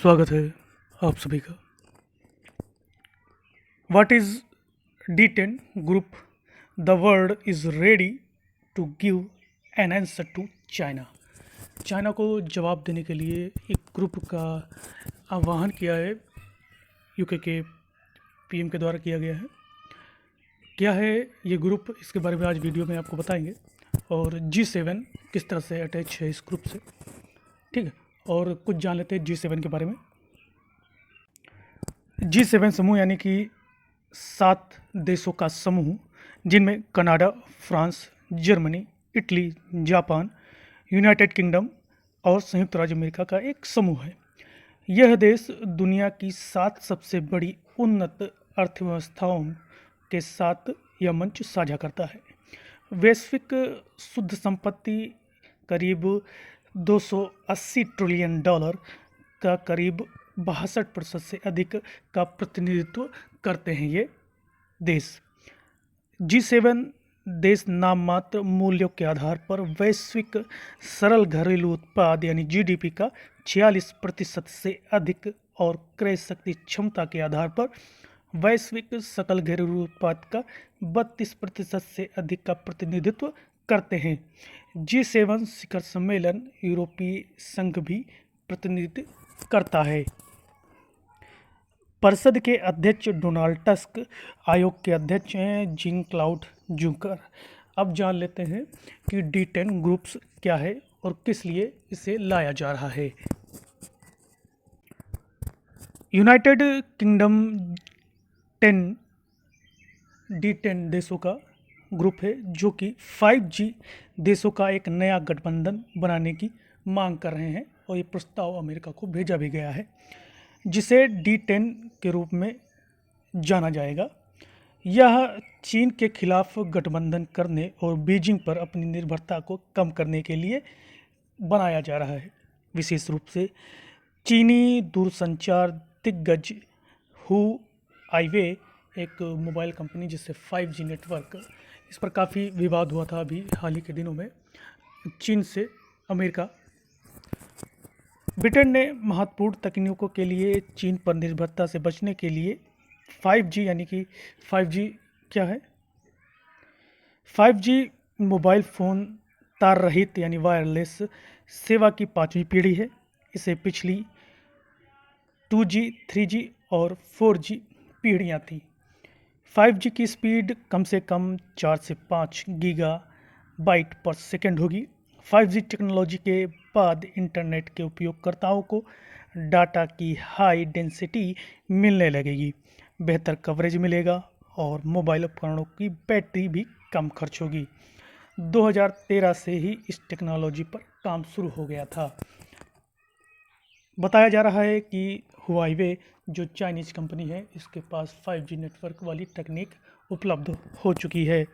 स्वागत है आप सभी का। What is D10 group? The world is ready to give an answer to China. China को जवाब देने के लिए एक ग्रुप का आह्वान किया है, यूके के पीएम के द्वारा किया गया है। क्या है ये ग्रुप, इसके बारे में आज वीडियो में आपको बताएंगे, और G7 किस तरह से अटैच है इस ग्रुप से, ठीक है। और कुछ जान लेते हैं G7 के बारे में। G7 समूह यानी कि 7 देशों का समूह, जिनमें Canada, France, Germany, Italy, Japan, United kingdom और संयुक्त राज्य अमेरिका का एक समूह है। यह देश दुनिया की 7 सबसे बड़ी उन्नत अर्थव्यवस्थाओं के साथ यह मंच साझा करता है। वैश्विक शुद्ध संपत्ति करीब $280 ट्रिलियन का करीब 62% से अधिक का प्रतिनिधित्व करते हैं ये देश। G7 देश नाम मात्र मूल्यों के आधार पर वैश्विक सरल घरेलू उत्पाद यानी GDP का 46% से अधिक और क्रय शक्ति क्षमता के आधार पर वैश्विक सकल घरेलू उत्पाद का 32% से अधिक का प्रतिनिधित्व करते हैं। G7 शिखर सम्मेलन यूरोपीय संघ भी प्रतिनिधित्व करता है। परिषद के अध्यक्ष डोनाल्ड टस्क, आयोग के अध्यक्ष हैं जीन क्लाउड जूंकर। अब जान लेते हैं कि D10 ग्रुप्स क्या है और किस लिए इसे लाया जा रहा है। यूनाइटेड किंगडम D10 देशों का ग्रुप है, जो कि 5G देशों का एक नया गठबंधन बनाने की मांग कर रहे हैं, और ये प्रस्ताव अमेरिका को भेजा भी गया है, जिसे D10 के रूप में जाना जाएगा। यह चीन के खिलाफ गठबंधन करने और बीजिंग पर अपनी निर्भरता को कम करने के लिए बनाया जा रहा है। विशेष रूप से चीनी दूरसंचार दिग्गज हुआईवे, एक मोबाइल कंपनी जिससे 5G नेटवर्क, इस पर काफ़ी विवाद हुआ था अभी हाल ही के दिनों में चीन से अमेरिका। ब्रिटेन ने महत्वपूर्ण तकनीकों के लिए चीन पर निर्भरता से बचने के लिए 5G यानी कि 5G क्या है? 5G मोबाइल फ़ोन तार रहित यानी वायरलेस सेवा की 5वीं पीढ़ी है। इसे पिछली 2G, 3G और 4G पीढ़ियाँ थी। 5G की स्पीड कम से कम 4 से 5 गीगाबाइट पर सेकंड होगी। 5G टेक्नोलॉजी के बाद इंटरनेट के उपयोगकर्ताओं को डाटा की हाई डेंसिटी मिलने लगेगी, बेहतर कवरेज मिलेगा और मोबाइल उपकरणों की बैटरी भी कम खर्च होगी। 2013 से ही इस टेक्नोलॉजी पर काम शुरू हो गया था। बताया जा रहा है कि हुआईवे, जो चाइनीज़ कंपनी है, इसके पास 5G नेटवर्क वाली तकनीक उपलब्ध हो चुकी है।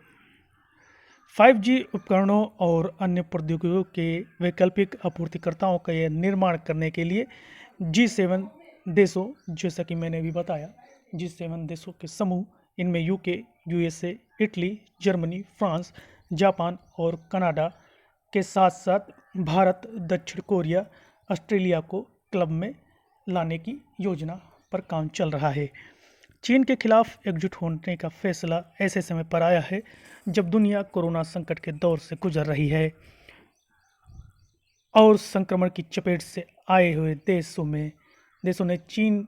5G उपकरणों और अन्य प्रौद्योगिकियों के वैकल्पिक आपूर्तिकर्ताओं का यह निर्माण करने के लिए G7 देशों, जैसा कि मैंने भी बताया, G7 देशों के समूह, इनमें UK, USA, Italy, Germany, France, Japan और कनाडा के साथ साथ भारत, दक्षिण कोरिया, ऑस्ट्रेलिया को क्लब में लाने की योजना पर काम चल रहा है। चीन के खिलाफ एकजुट होने का फैसला ऐसे समय पर आया है जब दुनिया कोरोना संकट के दौर से गुजर रही है और संक्रमण की चपेट से आए हुए देशों ने चीन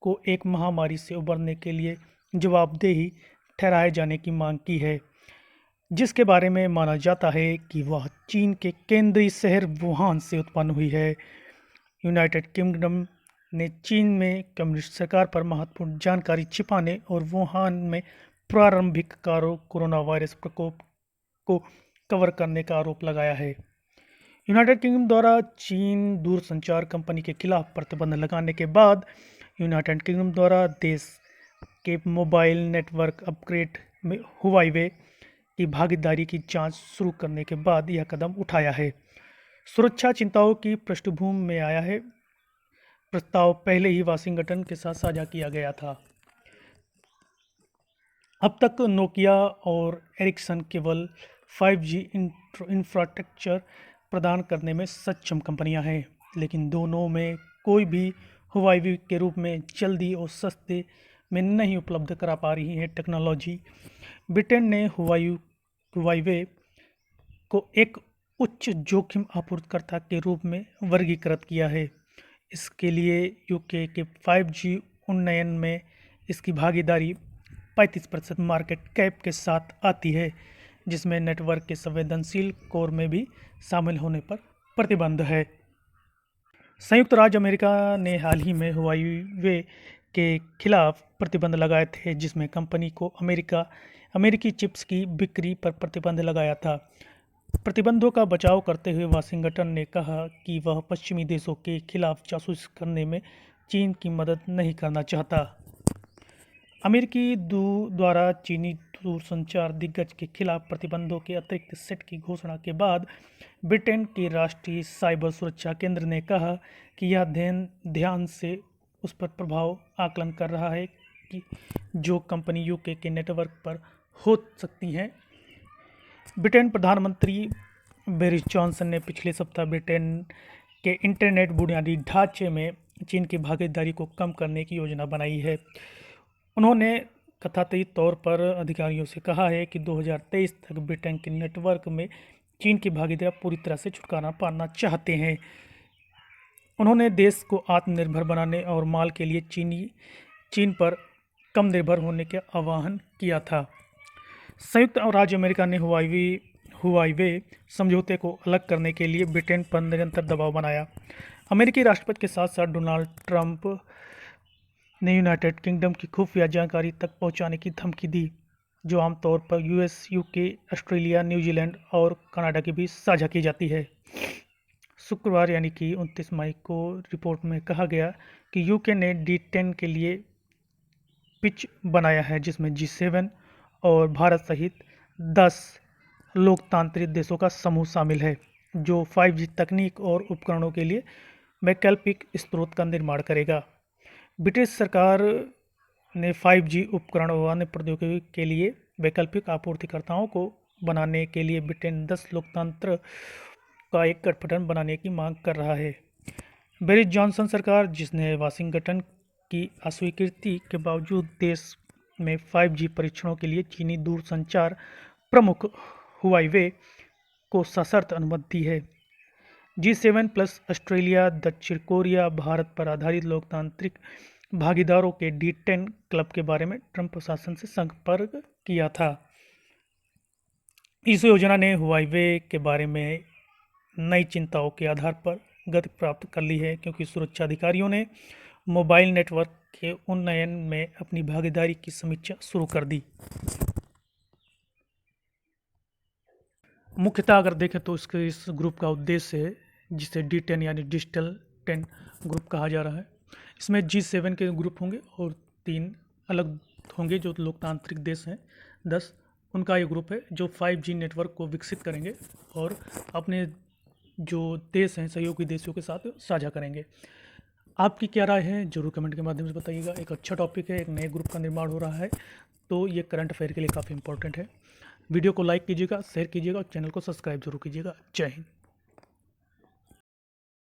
को एक महामारी से उबरने के लिए जवाबदेही ठहराए जाने की मांग की है, जिसके बारे में माना जाता है कि वह चीन के केंद्रीय शहर वुहान से उत्पन्न हुई है। यूनाइटेड किंगडम ने चीन में कम्युनिस्ट सरकार पर महत्वपूर्ण जानकारी छिपाने और वुहान में प्रारंभिक कोरोना वायरस प्रकोप को कवर करने का आरोप लगाया है। यूनाइटेड किंगडम द्वारा चीन दूरसंचार कंपनी के खिलाफ प्रतिबंध लगाने के बाद यूनाइटेड किंगडम द्वारा देश के मोबाइल नेटवर्क अपग्रेड में हुआईवे की भागीदारी की जांच शुरू करने के बाद यह कदम उठाया है। सुरक्षा चिंताओं की पृष्ठभूमि में आया है। प्रस्ताव पहले ही वाशिंगटन के साथ साझा किया गया था। अब तक नोकिया और एरिक्सन केवल 5G इंफ्रास्ट्रक्चर प्रदान करने में सक्षम कंपनियां हैं, लेकिन दोनों में कोई भी हुआई के रूप में जल्दी और सस्ते में नहीं उपलब्ध करा पा रही है टेक्नोलॉजी। ब्रिटेन ने हुआई को एक उच्च जोखिम आपूर्तिकर्ता के रूप में वर्गीकृत किया है। इसके लिए यूके के 5G उन्नयन में इसकी भागीदारी 35% मार्केट कैप के साथ आती है, जिसमें नेटवर्क के संवेदनशील कोर में भी शामिल होने पर प्रतिबंध है। संयुक्त राज्य अमेरिका ने हाल ही में हुआई के खिलाफ प्रतिबंध लगाए थे, जिसमें कंपनी को अमेरिकी चिप्स की बिक्री पर प्रतिबंध लगाया था। प्रतिबंधों का बचाव करते हुए वाशिंगटन ने कहा कि वह पश्चिमी देशों के खिलाफ जासूसी करने में चीन की मदद नहीं करना चाहता। अमेरिकी द्वारा चीनी दूरसंचार दिग्गज के खिलाफ प्रतिबंधों के अतिरिक्त सेट की घोषणा के बाद ब्रिटेन के राष्ट्रीय साइबर सुरक्षा केंद्र ने कहा कि यह ध्यान से उस पर प्रभाव आकलन कर रहा है कि जो कंपनी यूके के नेटवर्क पर हो सकती हैं। ब्रिटेन प्रधानमंत्री बोरिस जॉनसन ने पिछले सप्ताह ब्रिटेन के इंटरनेट बुनियादी ढांचे में चीन की भागीदारी को कम करने की योजना बनाई है। उन्होंने कथातीत तौर पर अधिकारियों से कहा है कि 2023 तक ब्रिटेन के नेटवर्क में चीन की भागीदारी पूरी तरह से छुटकारा पाना चाहते हैं। उन्होंने देश को आत्मनिर्भर बनाने और माल के लिए चीन पर कम निर्भर होने का आह्वान किया था। संयुक्त राज्य अमेरिका ने हुआई समझौते को अलग करने के लिए ब्रिटेन पर निरंतर दबाव बनाया। अमेरिकी राष्ट्रपति के साथ साथ डोनाल्ड ट्रंप ने यूनाइटेड किंगडम की खुफिया जानकारी तक पहुंचाने की धमकी दी, जो आमतौर पर यूएस, यूके, ऑस्ट्रेलिया, न्यूजीलैंड और कनाडा के बीच साझा की जाती है। शुक्रवार यानी कि 29 मई को रिपोर्ट में कहा गया कि यूके ने D10 के लिए पिच बनाया है, जिसमें G7 और भारत सहित 10 लोकतांत्रिक देशों का समूह शामिल है, जो 5G तकनीक और उपकरणों के लिए वैकल्पिक स्रोत का निर्माण करेगा। ब्रिटिश सरकार ने 5G उपकरण और अन्य प्रौद्योगिकी के लिए वैकल्पिक आपूर्तिकर्ताओं को बनाने के लिए ब्रिटेन 10 लोकतंत्र का एक गठबंधन बनाने की मांग कर रहा है। बोरिस जॉनसन सरकार, जिसने वाशिंगटन की अस्वीकृति के बावजूद देश में 5G परीक्षणों के लिए चीनी दूरसंचार प्रमुख हुआई को सशर्त अनुमति दी है। G7 प्लस ऑस्ट्रेलिया, दक्षिण कोरिया, भारत पर आधारित लोकतांत्रिक भागीदारों के D10 क्लब के बारे में ट्रंप प्रशासन से संपर्क किया था। इस योजना ने हुआई के बारे में नई चिंताओं के आधार पर गति प्राप्त कर ली है, क्योंकि सुरक्षा अधिकारियों ने मोबाइल नेटवर्क के उन्नयन में अपनी भागीदारी की समीक्षा शुरू कर दी। मुख्यतः अगर देखें तो इस ग्रुप का उद्देश्य है, जिसे D10 यानी डिजिटल 10 ग्रुप कहा जा रहा है। इसमें G7 के ग्रुप होंगे और 3 अलग होंगे जो लोकतांत्रिक देश हैं 10, उनका ये ग्रुप है जो 5G नेटवर्क को विकसित करेंगे और अपने जो देश हैं सहयोगी देशों के साथ साझा करेंगे। आपकी क्या राय है जरूर कमेंट के माध्यम से बताइएगा। एक अच्छा टॉपिक है, एक नए ग्रुप का निर्माण हो रहा है, तो ये करंट अफेयर के लिए काफ़ी इंपॉर्टेंट है। वीडियो को लाइक कीजिएगा, शेयर कीजिएगा और चैनल को सब्सक्राइब जरूर कीजिएगा। जय हिंद।